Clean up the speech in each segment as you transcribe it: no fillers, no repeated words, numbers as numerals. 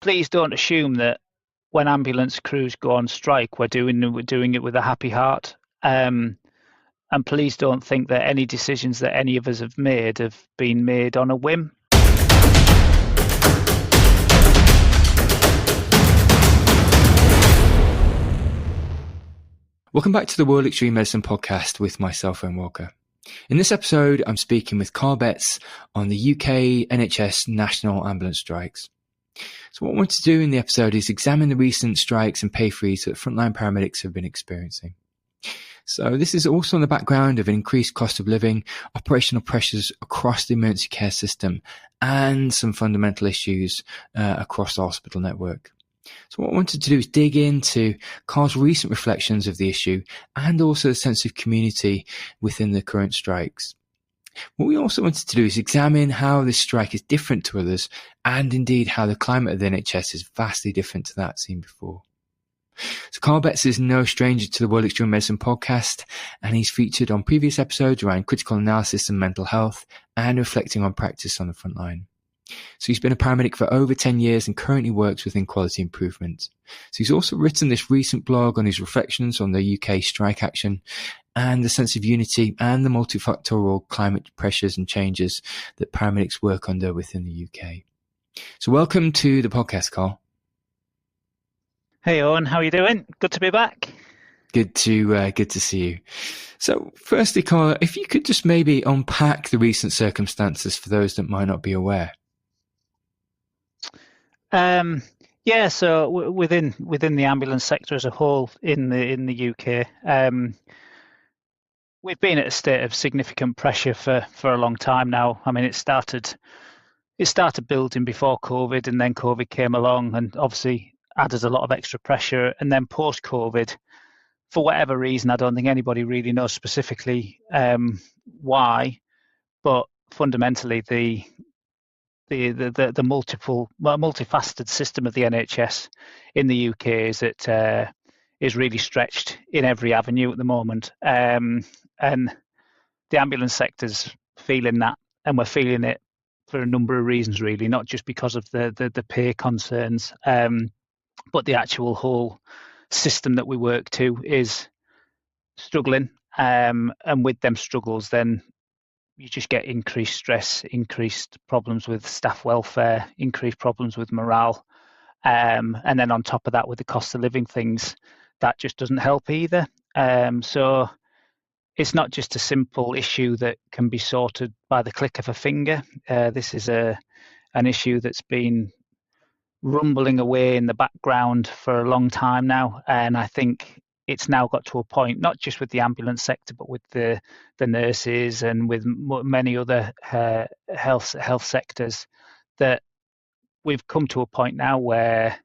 please don't assume that when ambulance crews go on strike, we're doing it with a happy heart. And please don't think that any decisions that any of us have been made on a whim. Welcome back to the World Extreme Medicine podcast with myself, Owen Walker. In this episode, I'm speaking with Carl Betts on the UK NHS national ambulance strikes. So what I want to do in the episode is examine the recent strikes and pay freeze that frontline paramedics have been experiencing. So this is also on the background of an increased cost of living, operational pressures across the emergency care system, and some fundamental issues across the hospital network. So what I wanted to do is dig into Carl's recent reflections of the issue and also the sense of community within the current strikes. What we also wanted to do is examine how this strike is different to others and indeed how the climate of the NHS is vastly different to that seen before. So Carl Betts is no stranger to the World Extreme Medicine podcast, and he's featured on previous episodes around critical analysis and mental health and reflecting on practice on the front line. So he's been a paramedic for over 10 years and currently works within quality improvement. So he's also written this recent blog on his reflections on the UK strike action and the sense of unity and the multi-factorial climate pressures and changes that paramedics work under within the UK. So welcome to the podcast, Carl. Hey Owen, how are you doing? Good to be back. Good to see you. So firstly, Carl, if you could just maybe unpack the recent circumstances for those that might not be aware. So within the ambulance sector as a whole in the UK, we've been at a state of significant pressure for a long time now. I mean, it started building before COVID, and then COVID came along and obviously added a lot of extra pressure. And then post-COVID, for whatever reason, I don't think anybody really knows specifically why, but fundamentally the multifaceted system of the NHS in the UK is really stretched in every avenue at the moment, and the ambulance sector's feeling that, and we're feeling it for a number of reasons, really, not just because of the pay concerns, but the actual whole system that we work to is struggling, and with them struggles, then you just get increased stress, increased problems with staff welfare, increased problems with morale. And then on top of that, with the cost of living things, that just doesn't help either. So it's not just a simple issue that can be sorted by the click of a finger. This is an issue that's been rumbling away in the background for a long time now. And I think it's now got to a point, not just with the ambulance sector, but with the nurses and with many other health sectors, that we've come to a point now where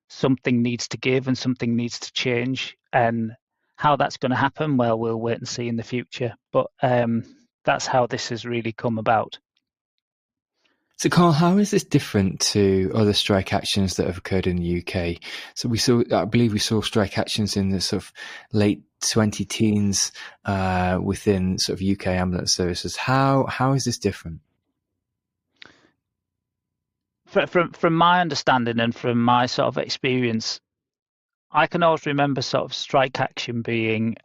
something needs to give and something needs to change. And how that's going to happen, well, we'll wait and see in the future. But that's how this has really come about. So, Carl, how is this different to other strike actions that have occurred in the UK? So I believe we saw strike actions in the sort of late 20-teens within sort of UK ambulance services. How is this different? From my understanding and from my sort of experience, I can always remember sort of strike action being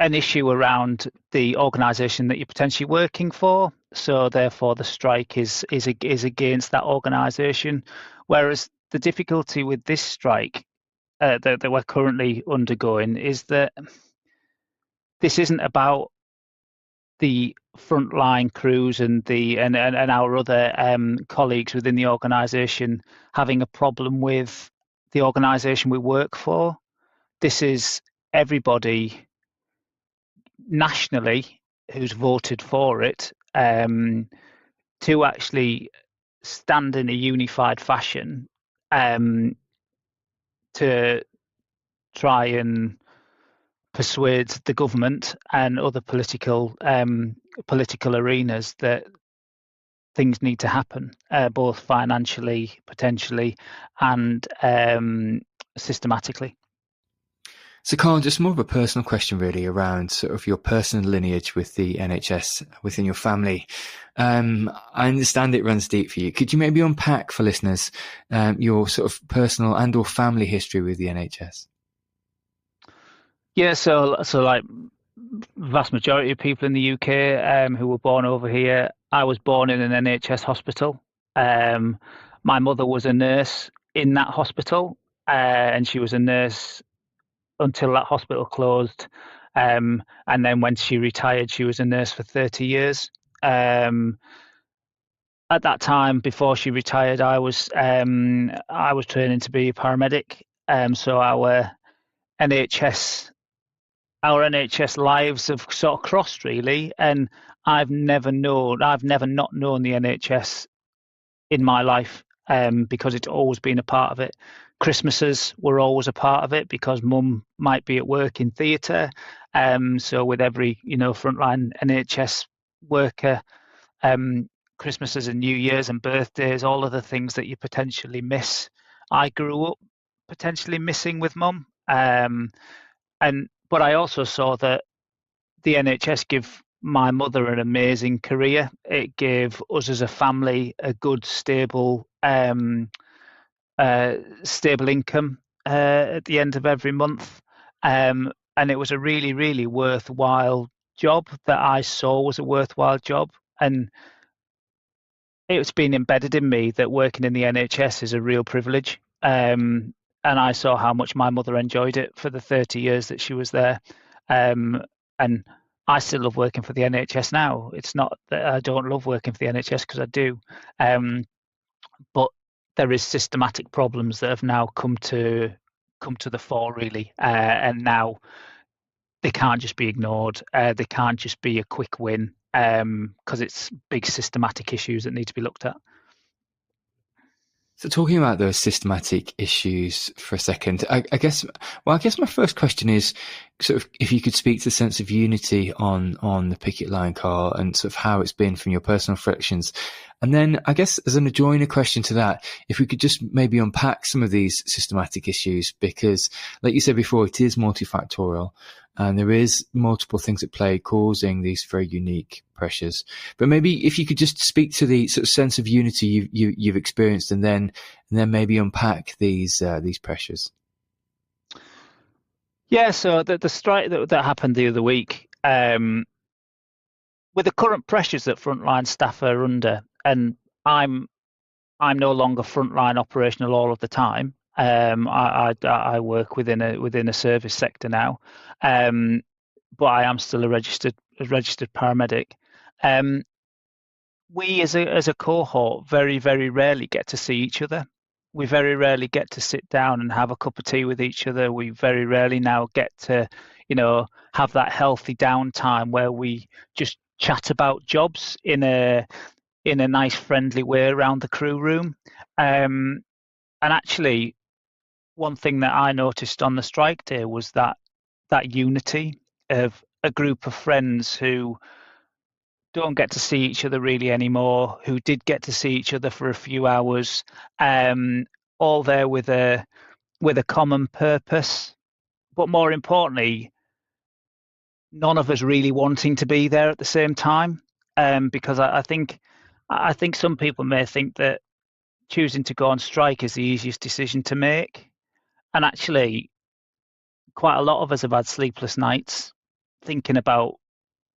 an issue around the organisation that you're potentially working for. So therefore the strike is against that organisation. Whereas the difficulty with this strike that we're currently undergoing is that this isn't about the frontline crews and our other colleagues within the organisation having a problem with the organisation we work for. This is everybody nationally who's voted for it to actually stand in a unified fashion to try and persuade the government and other political arenas that things need to happen, both financially, potentially, and systematically. So, Carl, just more of a personal question, really, around sort of your personal lineage with the NHS within your family. I understand it runs deep for you. Could you maybe unpack for listeners your sort of personal and/or family history with the NHS? Yeah, so like vast majority of people in the UK who were born over here, I was born in an NHS hospital. My mother was a nurse in that hospital, and she was a nurse until that hospital closed. And then when she retired, she was a nurse for 30 years. At that time, before she retired, I was training to be a paramedic. So NHS our NHS lives have sort of crossed really, and I've never not known the NHS in my life, because it's always been a part of it. Christmases were always a part of it because Mum might be at work in theatre. So with every frontline NHS worker, Christmases and New Year's and birthdays, all of the things that you potentially miss. I grew up potentially missing with Mum, but I also saw that the NHS give my mother an amazing career. It gave us as a family a good, stable income at the end of every month, and it was a really, really worthwhile job that I saw was a worthwhile job, and it's been embedded in me that working in the NHS is a real privilege. And I saw how much my mother enjoyed it for the 30 years that she was there. And I still love working for the NHS now. It's not that I don't love working for the NHS, because I do. But there is systematic problems that have now come to the fore, really. And now they can't just be ignored. They can't just be a quick win, because it's big systematic issues that need to be looked at. So talking about those systematic issues for a second, I guess my first question is sort of if you could speak to the sense of unity on the picket line, Carl, and sort of how it's been from your personal reflections. And then I guess as an adjoining question to that, if we could just maybe unpack some of these systematic issues, because like you said before, it is multi-factorial. And there is multiple things at play causing these very unique pressures. But maybe if you could just speak to the sort of sense of unity you've experienced, and then maybe unpack these pressures. Yeah, so the strike that happened the other week, with the current pressures that frontline staff are under, and I'm no longer frontline operational all of the time. I work within a service sector now, but I am still a registered paramedic. We as a cohort very, very rarely get to see each other. We very rarely get to sit down and have a cup of tea with each other. We very rarely now get to, have that healthy downtime where we just chat about jobs in a nice, friendly way around the crew room. And actually, one thing that I noticed on the strike day was that unity of a group of friends who don't get to see each other really anymore, who did get to see each other for a few hours, all there with a common purpose, but more importantly, none of us really wanting to be there at the same time. Because I think some people may think that choosing to go on strike is the easiest decision to make, and actually, quite a lot of us have had sleepless nights thinking about,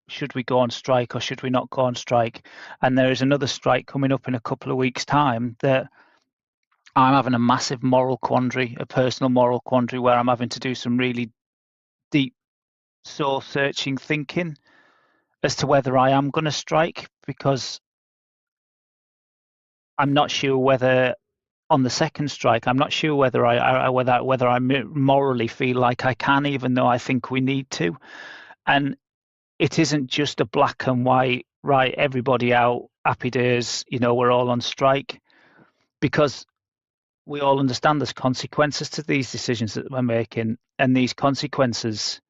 should we go on strike or should we not go on strike? And there is another strike coming up in a couple of weeks' time that I'm having a massive moral quandary, a personal moral quandary, where I'm having to do some really deep, soul-searching thinking as to whether I am going to strike, because I'm not sure whether on the second strike, I'm not sure whether I morally feel like I can, even though I think we need to. And it isn't just a black and white, right, everybody out, happy days, we're all on strike, because we all understand there's consequences to these decisions that we're making, and these consequences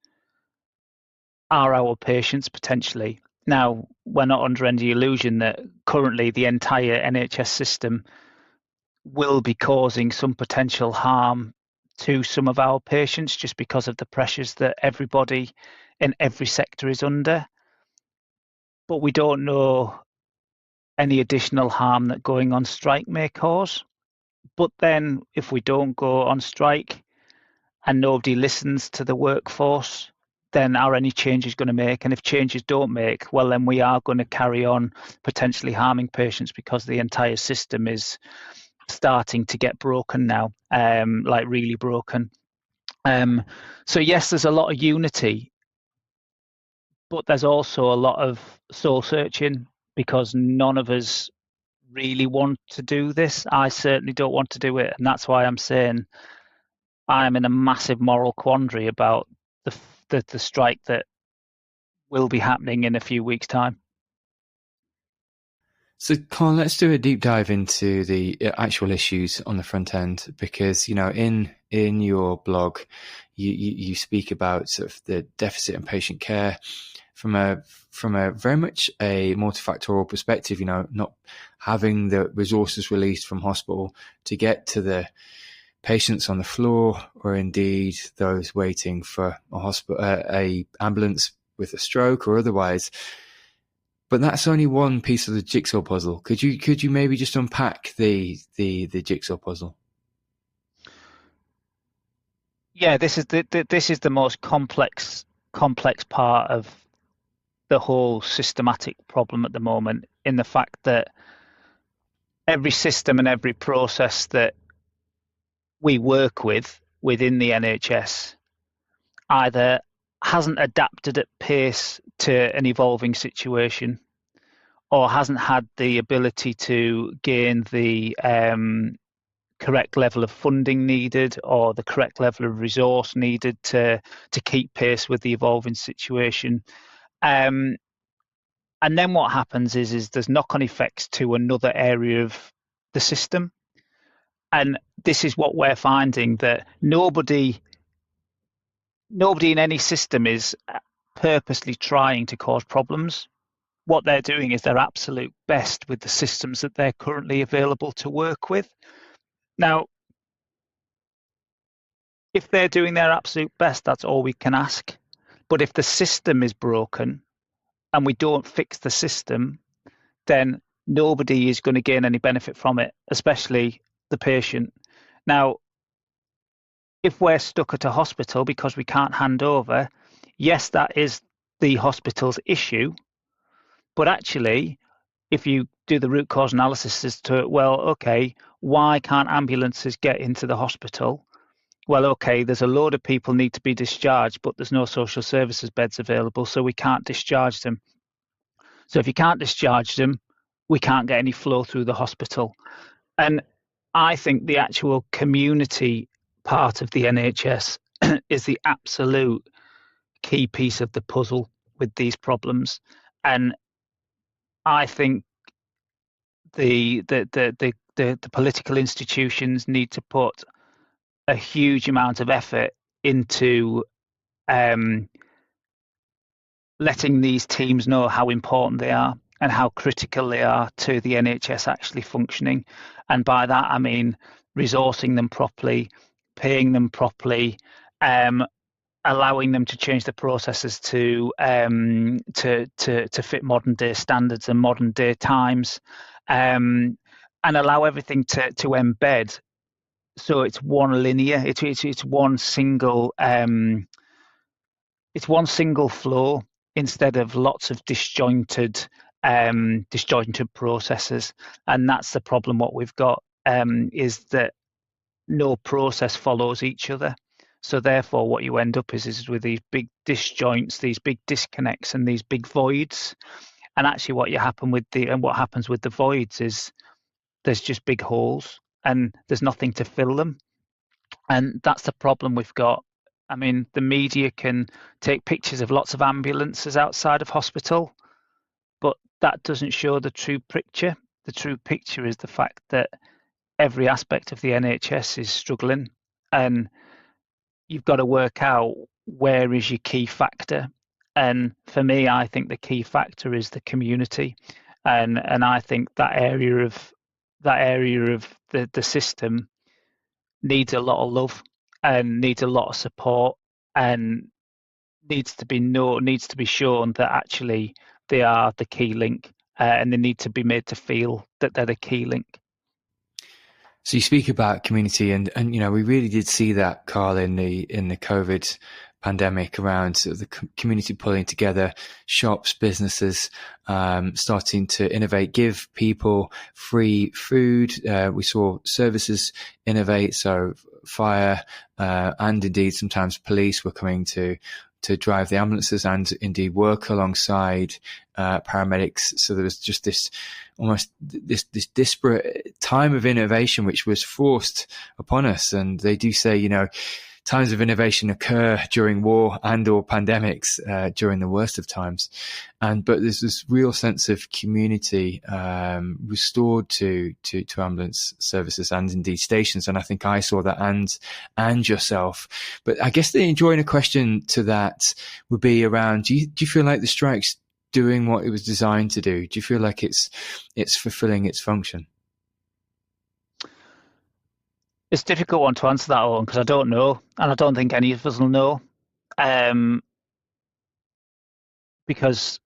are our patients potentially. Now, we're not under any illusion that currently the entire NHS system will be causing some potential harm to some of our patients just because of the pressures that everybody in every sector is under. But we don't know any additional harm that going on strike may cause. But then if we don't go on strike and nobody listens to the workforce, then are any changes going to make? And if changes don't make, well, then we are going to carry on potentially harming patients because the entire system is starting to get broken now, like really broken. So yes, there's a lot of unity, but there's also a lot of soul searching because none of us really want to do this. I certainly don't want to do it, and that's why I'm saying I'm in a massive moral quandary about the strike that will be happening in a few weeks' time. So, Carl, let's do a deep dive into the actual issues on the front end, because in your blog, you speak about sort of the deficit in patient care from a very much a multifactorial perspective. Not having the resources released from hospital to get to the patients on the floor, or indeed those waiting for a ambulance with a stroke or otherwise. But that's only one piece of the jigsaw puzzle. Could you maybe just unpack the jigsaw puzzle? Yeah, this is the most complex part of the whole systematic problem at the moment, in the fact that every system and every process that we work with within the NHS either hasn't adapted at pace to an evolving situation, or hasn't had the ability to gain the correct level of funding needed, or the correct level of resource needed to keep pace with the evolving situation. And then what happens is there's knock-on effects to another area of the system. And this is what we're finding, that nobody in any system is purposely trying to cause problems. What they're doing is their absolute best with the systems that they're currently available to work with. Now, if they're doing their absolute best, that's all we can ask. But if the system is broken and we don't fix the system, then nobody is going to gain any benefit from it, especially the patient. Now, if we're stuck at a hospital because we can't hand over, yes, that is the hospital's issue. But actually, if you do the root cause analysis as to, well, okay, why can't ambulances get into the hospital? Well, okay, there's a load of people need to be discharged, but there's no social services beds available, so we can't discharge them. So if you can't discharge them, we can't get any flow through the hospital. And I think the actual community part of the NHS is the absolute key piece of the puzzle with these problems. And I think the political institutions need to put a huge amount of effort into letting these teams know how important they are and how critical they are to the NHS actually functioning. And by that, I mean resourcing them properly, paying them properly, allowing them to change the processes to fit modern day standards and modern day times, and allow everything to embed. So it's one linear. It's one single. It's one single flow instead of lots of disjointed processes. And that's the problem. What we've got is that no process follows each other. So therefore, what you end up is with these big disjoints, these big disconnects, and these big voids. And actually, what happens with the voids is there's just big holes, and there's nothing to fill them. And that's the problem we've got. I mean, the media can take pictures of lots of ambulances outside of hospital, but that doesn't show the true picture. The true picture is the fact that every aspect of the NHS is struggling, and you've got to work out where is your key factor. And for me, I think the key factor is the community, and I think that area of the system needs a lot of love. and needs a lot of support, and needs to be shown that actually they are the key link, and they need to be made to feel that they're the key link. So you speak about community, and we really did see that, Carl, in the COVID pandemic, around sort of the community pulling together, shops, businesses, starting to innovate, give people free food. We saw services innovate, so fire and indeed sometimes police were coming to drive the ambulances and indeed work alongside paramedics. So there was just this disparate time of innovation which was forced upon us. And they do say, times of innovation occur during war and or pandemics, during the worst of times. But there's this real sense of community restored to ambulance services and indeed stations. And I think I saw that and yourself. But I guess the joiner question to that would be around, do you feel like the strike's doing what it was designed to do? Do you feel like it's fulfilling its function? It's a difficult one to answer that one, because I don't know, and I don't think any of us will know, because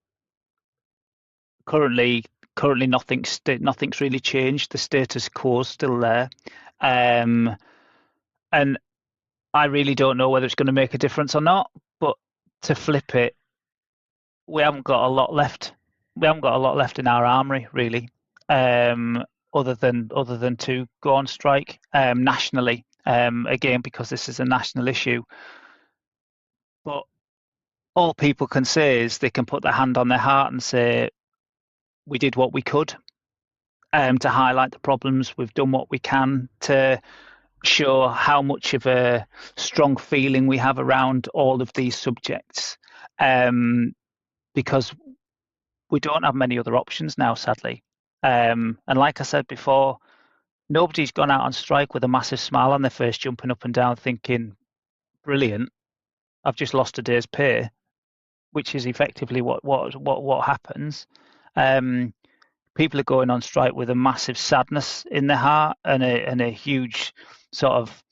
currently nothing's really changed. The status quo is still there, and I really don't know whether it's going to make a difference or not. But to flip it, we haven't got a lot left. We haven't got a lot left in our armory, really, other than to go on strike nationally. Again, because this is a national issue. But all people can say is they can put their hand on their heart and say, we did what we could to highlight the problems. We've done what we can to show how much of a strong feeling we have around all of these subjects, because we don't have many other options now, sadly. And like I said before, nobody's gone out on strike with a massive smile on their face, jumping up and down thinking, brilliant, I've just lost a day's pay, which is effectively what happens. People are going on strike with a massive sadness in their heart and a huge sort of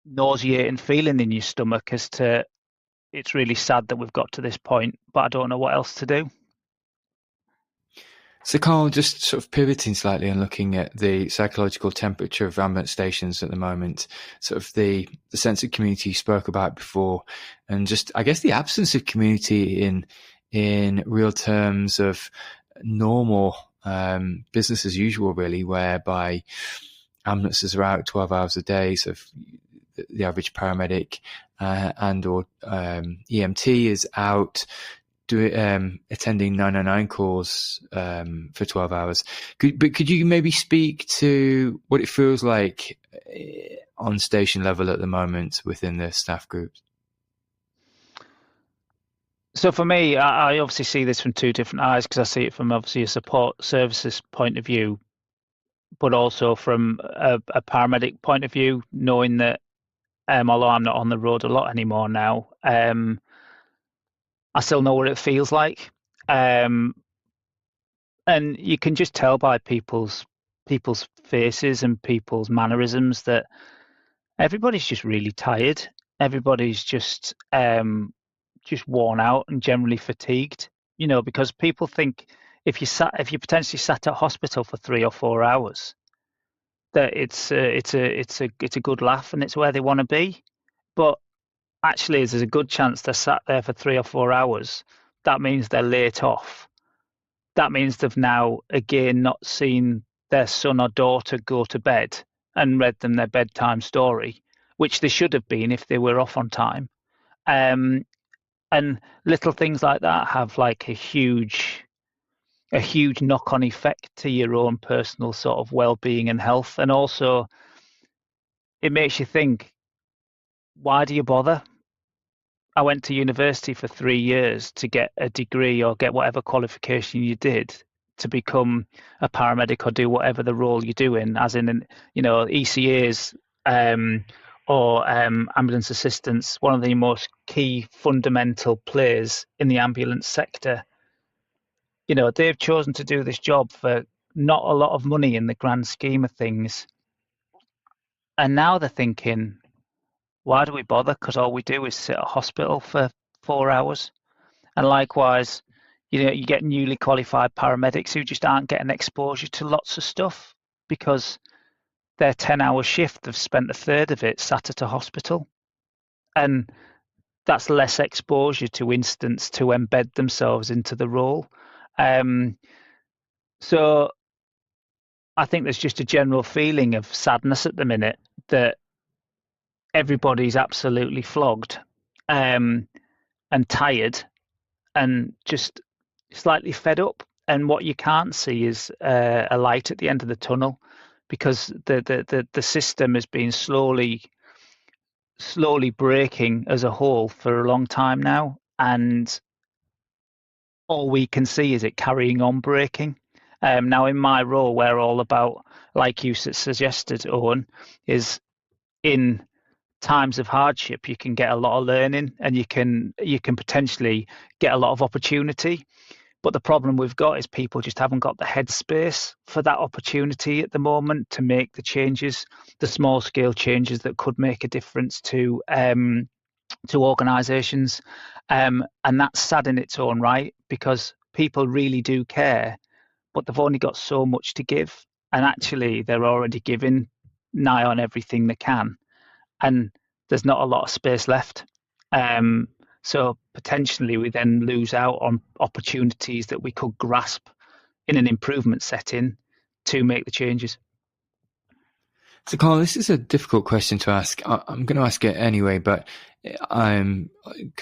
nauseating feeling in your stomach as to, it's really sad that we've got to this point, but I don't know what else to do. So, Carl, just sort of pivoting slightly and looking at the psychological temperature of ambulance stations at the moment, sort of the sense of community you spoke about before, and just, I guess, the absence of community in real terms of normal business as usual, really, whereby ambulances are out 12 hours a day, so the average paramedic and or EMT is out attending 999 calls for 12 hours. Could you maybe speak to what it feels like on station level at the moment within the staff groups? So for me, I obviously see this from two different eyes, because I see it from obviously a support services point of view, but also from a paramedic point of view, knowing that although I'm not on the road a lot anymore now, I still know what it feels like, and you can just tell by people's faces and people's mannerisms that everybody's just really tired. Everybody's just worn out and generally fatigued. Because people think if you potentially sat at hospital for 3 or 4 hours, that it's a good laugh and it's where they want to be, but actually, there's a good chance they're sat there for 3 or 4 hours. That means they're late off. That means they've now, again, not seen their son or daughter go to bed and read them their bedtime story, which they should have been if they were off on time. And little things like that have like a huge knock-on effect to your own personal sort of well-being and health. And also, it makes you think, why do you bother? I went to university for 3 years to get a degree or get whatever qualification you did to become a paramedic or do whatever the role you're doing, as in, ECAs or ambulance assistants, one of the most key fundamental players in the ambulance sector. They've chosen to do this job for not a lot of money in the grand scheme of things. And now they're thinking, why do we bother? Because all we do is sit at a hospital for 4 hours. And likewise, you get newly qualified paramedics who just aren't getting exposure to lots of stuff because their 10-hour shift, they've spent a third of it sat at a hospital. And that's less exposure to instance to embed themselves into the role. So I think there's just a general feeling of sadness at the minute that everybody's absolutely flogged and tired and just slightly fed up. And what you can't see is a light at the end of the tunnel, because the system has been slowly breaking as a whole for a long time now, and all we can see is it carrying on breaking. Now, in my role, we're all about, like you suggested, Owen, is in times of hardship you can get a lot of learning and you can potentially get a lot of opportunity. But the problem we've got is people just haven't got the headspace for that opportunity at the moment to make the changes, the small scale changes that could make a difference to organisations. And that's sad in its own right, because people really do care, but they've only got so much to give. And actually, they're already giving nigh on everything they can. And there's not a lot of space left. So potentially we then lose out on opportunities that we could grasp in an improvement setting to make the changes. So, Carl, this is a difficult question to ask. I'm going to ask it anyway, but I'm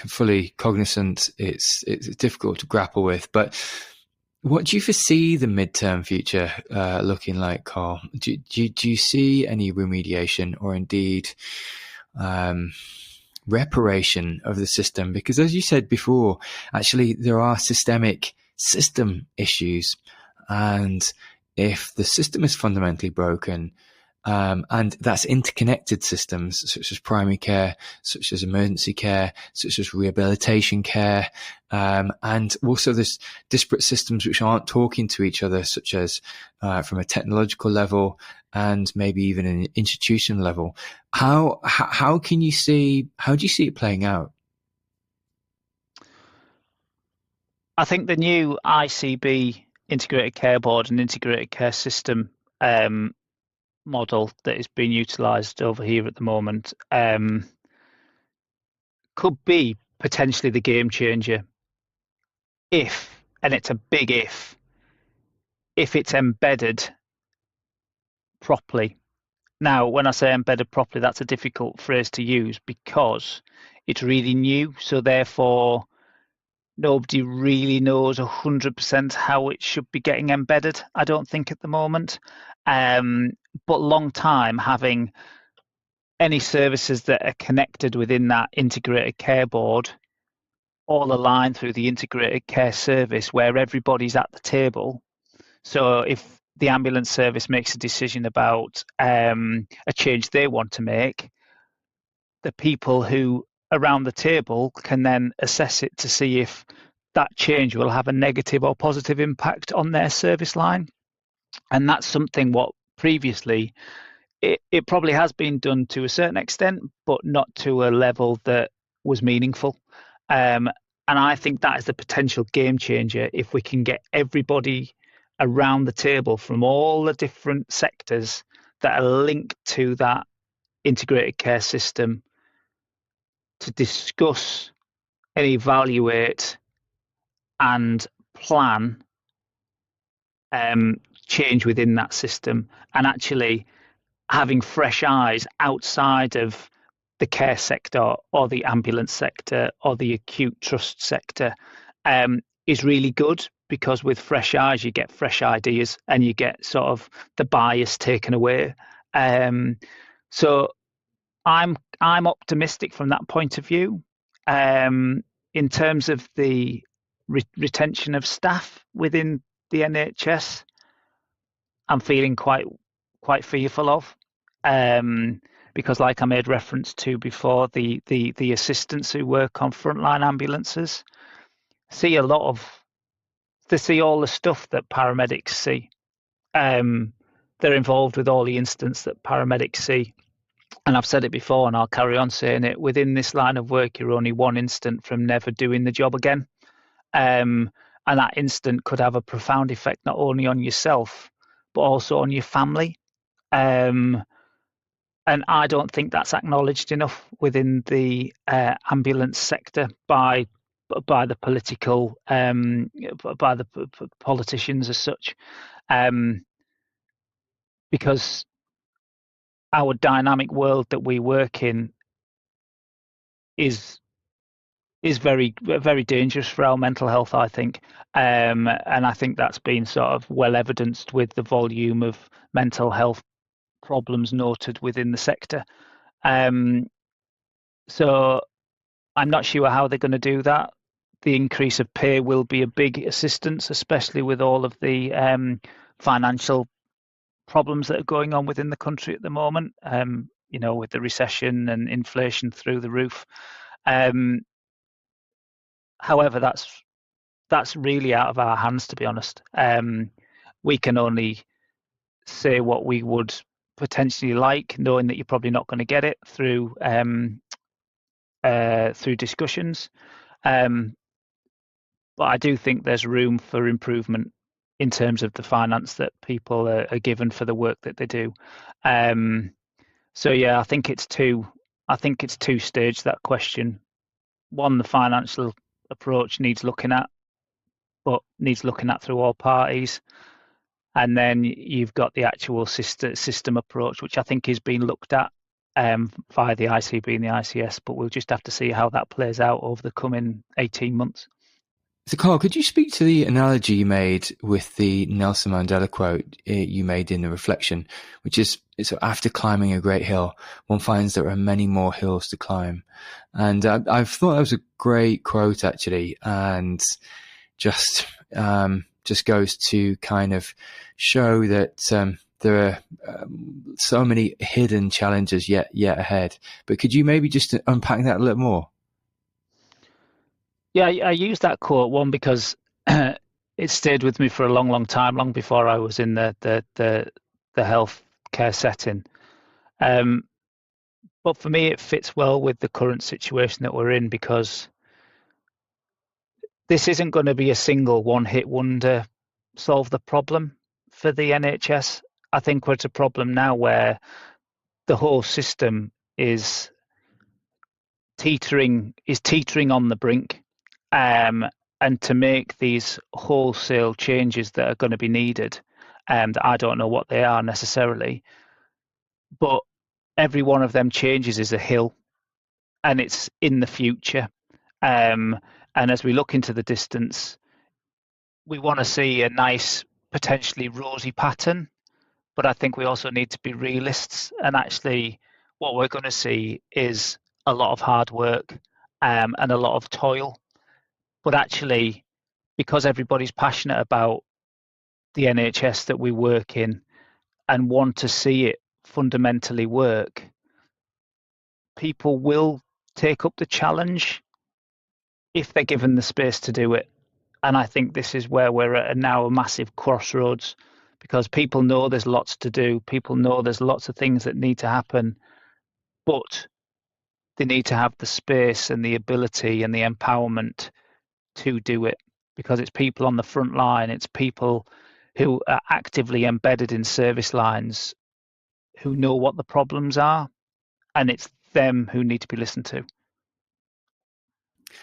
fully cognizant it's difficult to grapple with. But what do you foresee the midterm future looking like, Carl? Do you see any remediation or indeed reparation of the system? Because as you said before, actually there are systemic system issues, and if the system is fundamentally broken, and that's interconnected systems such as primary care, such as emergency care, such as rehabilitation care, and also there's disparate systems which aren't talking to each other, such as from a technological level and maybe even an institutional level. How do you see it playing out? I think the new ICB, Integrated Care Board and Integrated Care System model that is being utilised over here at the moment could be potentially the game changer if, and it's a big if it's embedded properly. Now, when I say embedded properly, that's a difficult phrase to use because it's really new. So therefore, nobody really knows 100% how it should be getting embedded, I don't think, at the moment. But long time having any services that are connected within that integrated care board all aligned through the integrated care service where everybody's at the table. So if the ambulance service makes a decision about a change they want to make, the people who around the table can then assess it to see if that change will have a negative or positive impact on their service line. And that's something what previously it probably has been done to a certain extent, but not to a level that was meaningful. And I think that is the potential game changer if we can get everybody around the table from all the different sectors that are linked to that integrated care system to discuss and evaluate and plan change within that system, and actually having fresh eyes outside of the care sector or the ambulance sector or the acute trust sector is really good, because with fresh eyes you get fresh ideas and you get sort of the bias taken away. So I'm optimistic from that point of view. In terms of the retention of staff within the NHS, I'm feeling quite fearful of, because, like I made reference to before, the assistants who work on frontline ambulances see all the stuff that paramedics see. They're involved with all the incidents that paramedics see, and I've said it before and I'll carry on saying it, within this line of work, you're only one instant from never doing the job again. And that instant could have a profound effect not only on yourself, but also on your family. Um, and I don't think that's acknowledged enough within the ambulance sector by the political by the politicians as such, because our dynamic world that we work in is very dangerous for our mental health, I think. And I think that's been sort of well evidenced with the volume of mental health problems noted within the sector. So I'm not sure how they're going to do that. The increase of pay will be a big assistance, especially with all of the financial problems that are going on within the country at the moment, with the recession and inflation through the roof. However, that's really out of our hands, to be honest. We can only say what we would potentially like, knowing that you're probably not going to get it through discussions. But I do think there's room for improvement in terms of the finance that people are given for the work that they do. So yeah, I think it's two stage, that question. One, the financial approach needs looking at, but needs looking at through all parties. And then you've got the actual system approach, which I think is being looked at via the ICB and the ICS, but we'll just have to see how that plays out over the coming 18 months. So, Carl, could you speak to the analogy you made with the Nelson Mandela quote you made in the reflection, which is after climbing a great hill, one finds there are many more hills to climb. And I've thought that was a great quote, actually, and just goes to kind of show that there are so many hidden challenges yet ahead. But could you maybe just unpack that a little more? Yeah, I use that quote, one, because it stayed with me for a long, long time, long before I was in the healthcare setting. But for me, it fits well with the current situation that we're in, because this isn't going to be a single one-hit wonder solve the problem for the NHS. I think we're at a problem now where the whole system is teetering on the brink. And to make these wholesale changes that are going to be needed, that I don't know what they are necessarily, but every one of them changes is a hill, and it's in the future. And as we look into the distance, we want to see a nice, potentially rosy pattern, but I think we also need to be realists. And actually, what we're going to see is a lot of hard work and a lot of toil. But actually, because everybody's passionate about the NHS that we work in and want to see it fundamentally work, people will take up the challenge if they're given the space to do it. And I think this is where we're at now, a massive crossroads, because people know there's lots to do. People know there's lots of things that need to happen, but they need to have the space and the ability and the empowerment to do it, because it's people on the front line, it's people who are actively embedded in service lines who know what the problems are, and it's them who need to be listened to.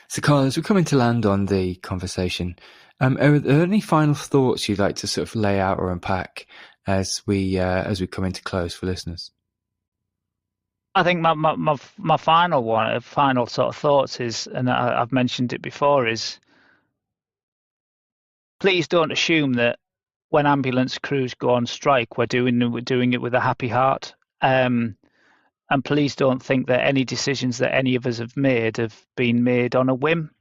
So, Carl, as we're coming to land on the conversation, are there any final thoughts you'd like to sort of lay out or unpack as we come into close for listeners? I think my final sort of thoughts is, and I've mentioned it before, is please don't assume that when ambulance crews go on strike, we're doing it with a happy heart. And please don't think that any decisions that any of us have been made on a whim.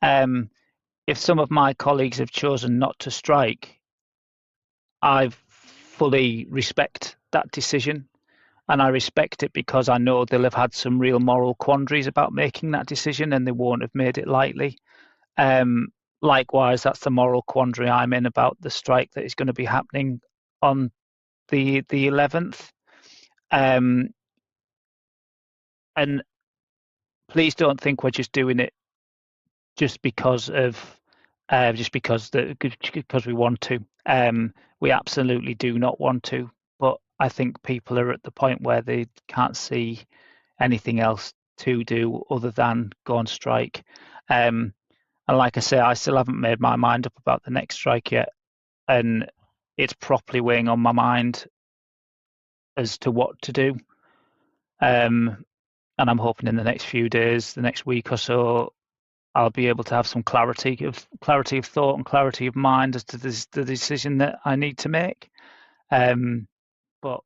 If some of my colleagues have chosen not to strike, I fully respect that decision. And I respect it because I know they'll have had some real moral quandaries about making that decision, and they won't have made it lightly. Likewise, that's the moral quandary I'm in about the strike that is going to be happening on the 11th. And please don't think we're just doing it just because we want to. We absolutely do not want to, but I think people are at the point where they can't see anything else to do other than go on strike. And like I say, I still haven't made my mind up about the next strike yet, and it's properly weighing on my mind as to what to do. And I'm hoping in the next few days, the next week or so, I'll be able to have some clarity of thought and clarity of mind as to the decision that I need to make. But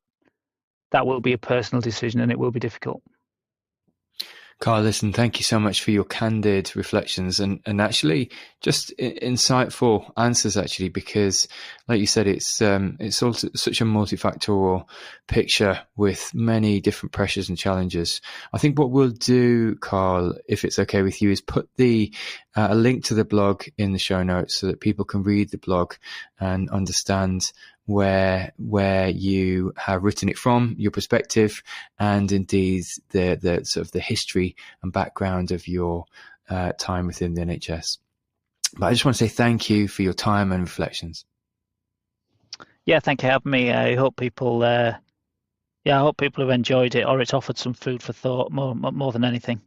that will be a personal decision, and it will be difficult. Carl, listen, thank you so much for your candid reflections and actually just insightful answers, actually, because like you said, it's also such a multifactorial picture with many different pressures and challenges. I think what we'll do, Carl, if it's okay with you, is put a link to the blog in the show notes so that people can read the blog and understand where you have written it from, your perspective, and indeed the sort of the history and background of your time within the NHS. But I just want to say thank you for your time and reflections. Yeah, thank you for having me. I hope people have enjoyed it, or it's offered some food for thought more than anything.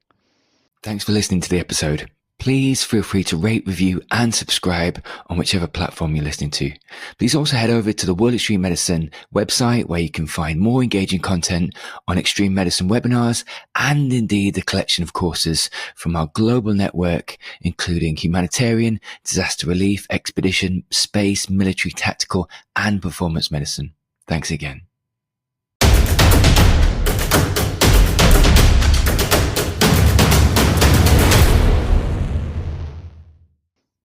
Thanks for listening to the episode. Please feel free to rate, review and subscribe on whichever platform you're listening to. Please also head over to the World Extreme Medicine website where you can find more engaging content on extreme medicine webinars and indeed the collection of courses from our global network, including humanitarian, disaster relief, expedition, space, military, tactical and performance medicine. Thanks again.